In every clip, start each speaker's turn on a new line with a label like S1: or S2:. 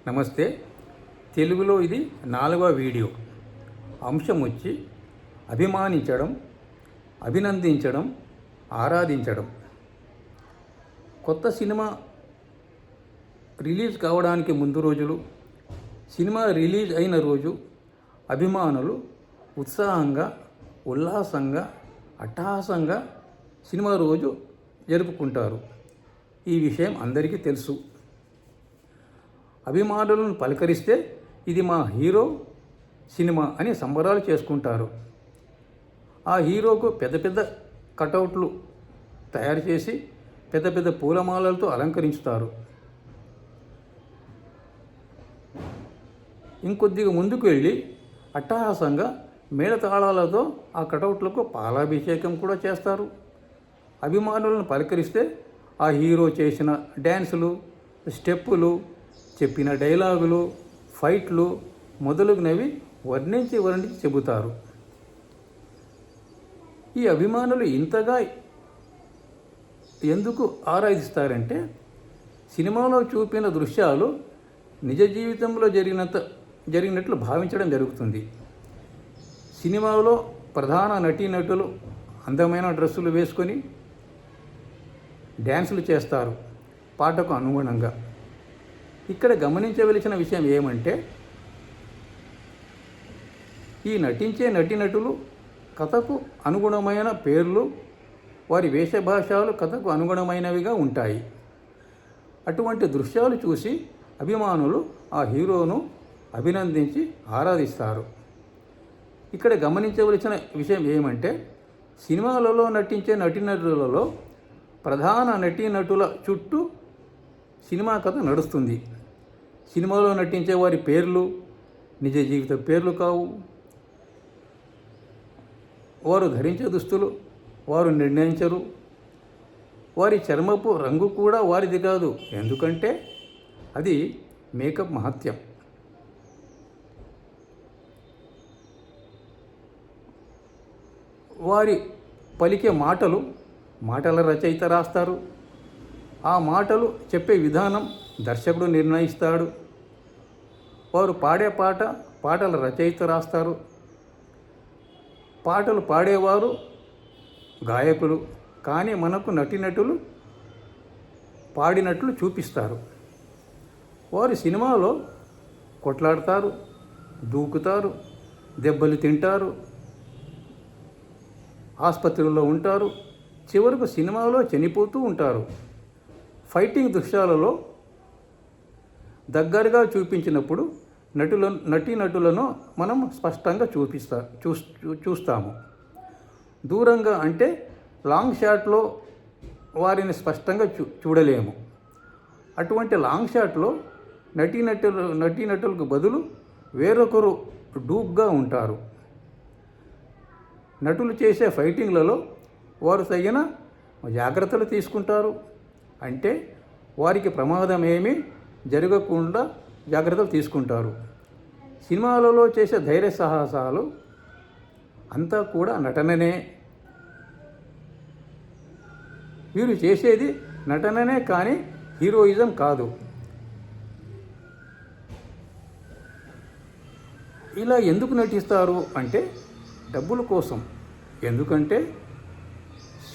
S1: నమస్తే. తెలుగులో ఇది 4వ వీడియో. అంశం వచ్చి అభిమానించడం, అభినందించడం, ఆరాధించడం. కొత్త సినిమా రిలీజ్ కావడానికి ముందు రోజులు, సినిమా రిలీజ్ అయిన రోజు అభిమానులు ఉత్సాహంగా, ఉల్లాసంగా, అట్టహాసంగా సినిమా రోజు జరుపుకుంటారు. ఈ విషయం అందరికీ తెలుసు. అభిమానులను పలకరిస్తే ఇది మా హీరో సినిమా అని సంబరాలు చేసుకుంటారు. ఆ హీరోకు పెద్ద పెద్ద కటౌట్లు తయారు చేసి పెద్ద పెద్ద పూలమాలలతో అలంకరించుతారు. ఇంకొద్దిగా ముందుకు వెళ్ళి అట్టహాసంగా మేళతాళాలతో ఆ కటౌట్లకు పాలాభిషేకం కూడా చేస్తారు. అభిమానులను పలకరిస్తే ఆ హీరో చేసిన డ్యాన్సులు, స్టెప్పులు, చెప్పిన డైలాగులు, ఫైట్లు మొదలగునవి వర్ణించి చెబుతారు. ఈ అభిమానులు ఇంతగా ఎందుకు ఆరాధిస్తారంటే సినిమాలో చూపిన దృశ్యాలు నిజ జీవితంలో జరిగినట్లు భావించడం జరుగుతుంది. సినిమాలో ప్రధాన నటీనటులు అందమైన డ్రెస్సులు వేసుకొని డ్యాన్సులు చేస్తారు పాటకు అనుగుణంగా. ఇక్కడ గమనించవలసిన విషయం ఏమంటే ఈ నటించే నటీనటులు కథకు అనుగుణమైన పేర్లు, వారి వేషభాషలు కథకు అనుగుణమైనవిగా ఉంటాయి. అటువంటి దృశ్యాలు చూసి అభిమానులు ఆ హీరోను అభినందించి ఆరాధిస్తారు. ఇక్కడ గమనించవలసిన విషయం ఏమంటే సినిమాలలో నటించే నటీనటులలో ప్రధాన నటీనటుల చుట్టూ సినిమా కథ నడుస్తుంది. సినిమాలో నటించే వారి పేర్లు నిజ జీవిత పేర్లు కావు. వారు ధరించే దుస్తులు వారు నిర్ణయించరు. వారి చర్మపు రంగు కూడా వారిది కాదు. ఎందుకంటే అది మేకప్ మహత్యం. వారి పలికే మాటల రచయిత రాస్తారు. ఆ మాటలు చెప్పే విధానం దర్శకుడు నిర్ణయిస్తాడు. వారు పాడే పాటల రచయిత రాస్తారు. పాటలు పాడేవారు గాయకులు. కానీ మనకు నటీనటులు పాడినట్లు చూపిస్తారు. వారు సినిమాలో కొట్లాడతారు, దూకుతారు, దెబ్బలు తింటారు, ఆసుపత్రుల్లో ఉంటారు, చివరకు సినిమాలో చనిపోతూ ఉంటారు. ఫైటింగ్ దృశ్యాలలో దగ్గరగా చూపించినప్పుడు నటీనటులను మనం స్పష్టంగా చూస్తాము. దూరంగా అంటే లాంగ్ షాట్లో వారిని చూడలేము. అటువంటి లాంగ్ షాట్లో నటీనటులకు బదులు వేరొకరు డూప్గా ఉంటారు. నటులు చేసే ఫైటింగ్లలో వారు తగిన జాగ్రత్తలు తీసుకుంటారు. అంటే వారికి ప్రమాదం ఏమీ జరగకుండా జాగ్రత్తలు తీసుకుంటారు. సినిమాలలో చేసే ధైర్య సాహసాలు అంతా కూడా నటననే. వీరు చేసేది నటననే కానీ హీరోయిజం కాదు. ఇలా ఎందుకు నటిస్తారు అంటే డబ్బుల కోసం. ఎందుకంటే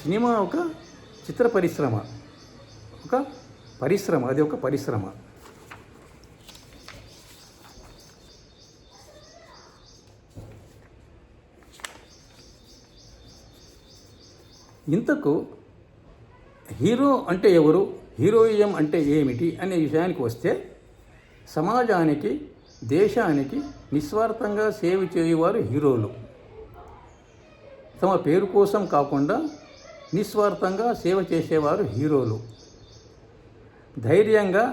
S1: సినిమా ఒక చిత్ర పరిశ్రమ, అది ఒక పరిశ్రమ. ఇంతకు హీరో అంటే ఎవరు, హీరోయిజం అంటే ఏమిటి అనే విషయానికి వస్తే సమాజానికి, దేశానికి నిస్వార్థంగా సేవ చేయవారు హీరోలు. తమ పేరు కోసం కాకుండా నిస్వార్థంగా సేవ చేసేవారు హీరోలు. ధైర్యంగా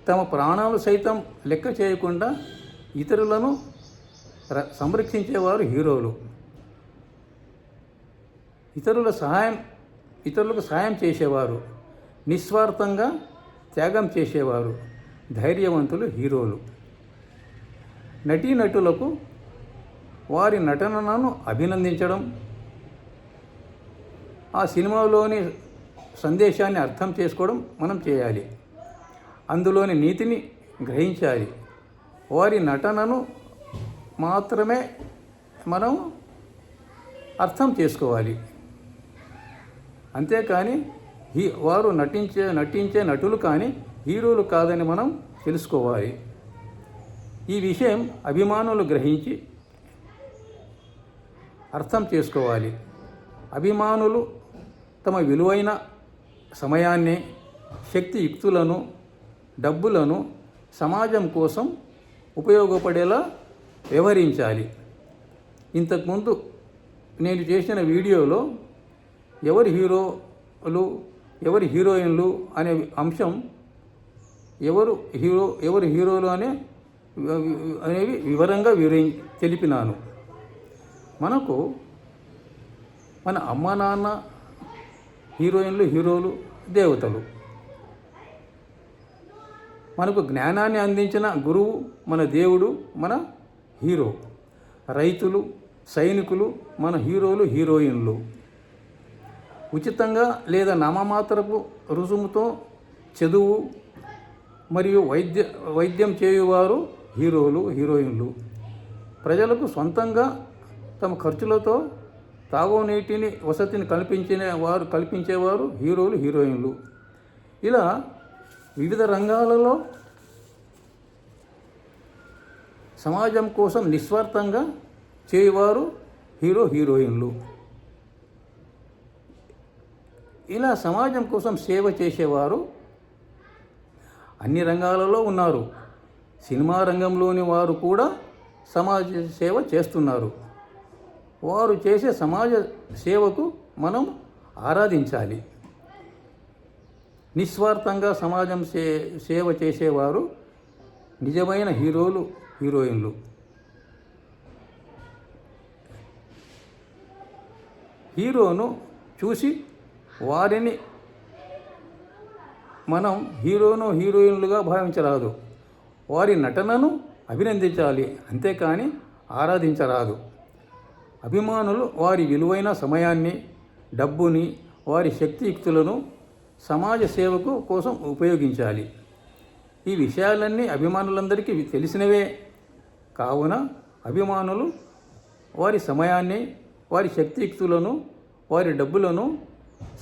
S1: తమ ప్రాణాలు సైతం లెక్క చేయకుండా ఇతరులను సంరక్షించేవారు హీరోలు. ఇతరులకు సహాయం చేసేవారు, నిస్వార్థంగా త్యాగం చేసేవారు ధైర్యవంతులు హీరోలు. నటీనటులకు వారి నటనను అభినందించడం, ఆ సినిమాలోని సందేశాన్ని అర్థం చేసుకోవడం మనం చేయాలి. అందులోని నీతిని గ్రహించాలి. వారి నటనను మాత్రమే మనం అర్థం చేసుకోవాలి. అంతేకాని వారు నటించే నటులు కానీ హీరోలు కాదని మనం తెలుసుకోవాలి. ఈ విషయం అభిమానులు గ్రహించి అర్థం చేసుకోవాలి. అభిమానులు తమ విలువైన సమయాన్ని, శక్తియుక్తులను, డబ్బులను సమాజం కోసం ఉపయోగపడేలా వ్యవహరించాలి. ఇంతకుముందు నేను చేసిన వీడియోలో ఎవరి హీరోలు, ఎవరి హీరోయిన్లు అనే అంశం, ఎవరు హీరోలు అనేవి వివరంగా తెలిపినాను. మనకు మన అమ్మ నాన్న హీరోయిన్లు, హీరోలు, దేవతలు. మనకు జ్ఞానాన్ని అందించిన గురువు మన దేవుడు, మన హీరో. రైతులు, సైనికులు మన హీరోలు, హీరోయిన్లు. ఉచితంగా లేదా నామమాత్రపు రుసుముతో చదువు మరియు వైద్యం చేయువారు హీరోలు, హీరోయిన్లు. ప్రజలకు సొంతంగా తమ ఖర్చులతో తాగునీటిని, వసతిని కల్పించేవారు హీరోలు, హీరోయిన్లు. ఇలా వివిధ రంగాలలో సమాజం కోసం నిస్వార్థంగా చేయవారు హీరో, హీరోయిన్లు. ఇలా సమాజం కోసం సేవ చేసేవారు అన్ని రంగాలలో ఉన్నారు. సినిమా రంగంలోని వారు కూడా సమాజ సేవ చేస్తున్నారు. వారు చేసే సమాజ సేవకు మనం ఆరాధించాలి. నిస్వార్థంగా సమాజం సేవ చేసేవారు నిజమైన హీరోలు, హీరోయిన్లు. హీరోను చూసి వారిని మనం హీరోను, హీరోయిన్లుగా భావించరాదు. వారి నటనను అభినందించాలి, అంతేకాని ఆరాధించరాదు. అభిమానులు వారి విలువైన సమయాన్ని, డబ్బుని, వారి శక్తియుక్తులను సమాజ సేవకు కోసం ఉపయోగించాలి. ఈ విషయాలన్నీ అభిమానులందరికీ తెలిసినవే. కావున అభిమానులు వారి సమయాన్ని, వారి శక్తియుక్తులను, వారి డబ్బులను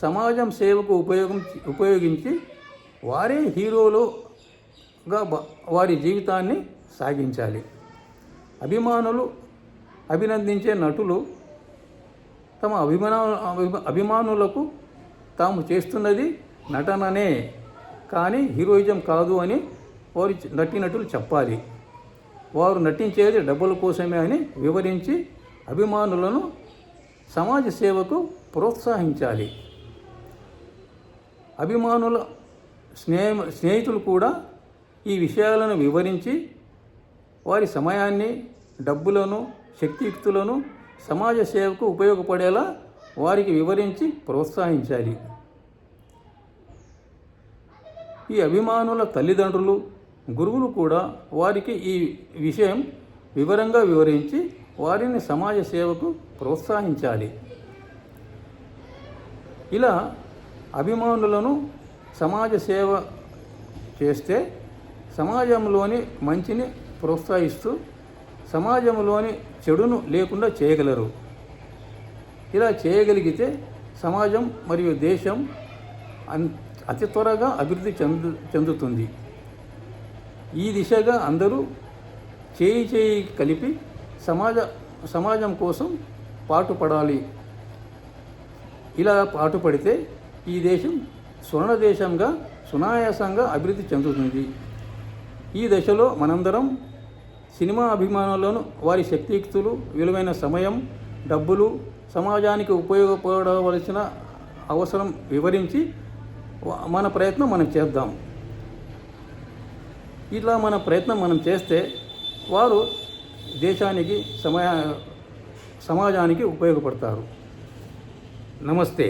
S1: సమాజం సేవకు ఉపయోగించి వారే హీరోలుగా వారి జీవితాన్ని సాగించాలి. అభిమానులు అభినందించే నటులు తమ అభిమానులకు తాము చేస్తున్నది నటననే కానీ హీరోయిజం కాదు అని వారి నటులు చెప్పాలి. వారు నటించేది డబ్బుల కోసమే అని వివరించి అభిమానులను సమాజ సేవకు ప్రోత్సహించాలి. అభిమానుల స్నేహితులు కూడా ఈ విషయాలను వివరించి వారి సమయాన్ని, డబ్బులను, శక్తియుక్తులను సమాజ సేవకు ఉపయోగపడేలా వారికి వివరించి ప్రోత్సహించాలి. ఈ అభిమానుల తల్లిదండ్రులు, గురువులు కూడా వారికి ఈ విషయం వివరంగా వివరించి వారిని సమాజ సేవకు ప్రోత్సహించాలి. ఇలా అభిమానులను సమాజ సేవ చేస్తే సమాజంలోని మంచిని ప్రోత్సహిస్తూ సమాజంలోని చెడును లేకుండా చేయగలరు. ఇలా చేయగలిగితే సమాజం మరియు దేశం అతి త్వరగా అభివృద్ధి చెందుతుంది. ఈ దిశగా అందరూ చేయి కలిపి సమాజం కోసం పాటుపడాలి. ఇలా పాటుపడితే ఈ దేశం స్వర్ణ దేశంగా సునాయాసంగా అభివృద్ధి చెందుతుంది. ఈ దశలో మనందరం సినిమా అభిమానులను వారి శక్తియుక్తులు, విలువైన సమయం, డబ్బులు సమాజానికి ఉపయోగపడవలసిన అవసరం వివరించి మన ప్రయత్నం మనం చేద్దాం. ఇలా మన ప్రయత్నం మనం చేస్తే వారు దేశానికి, సమాజానికి ఉపయోగపడతారు. నమస్తే.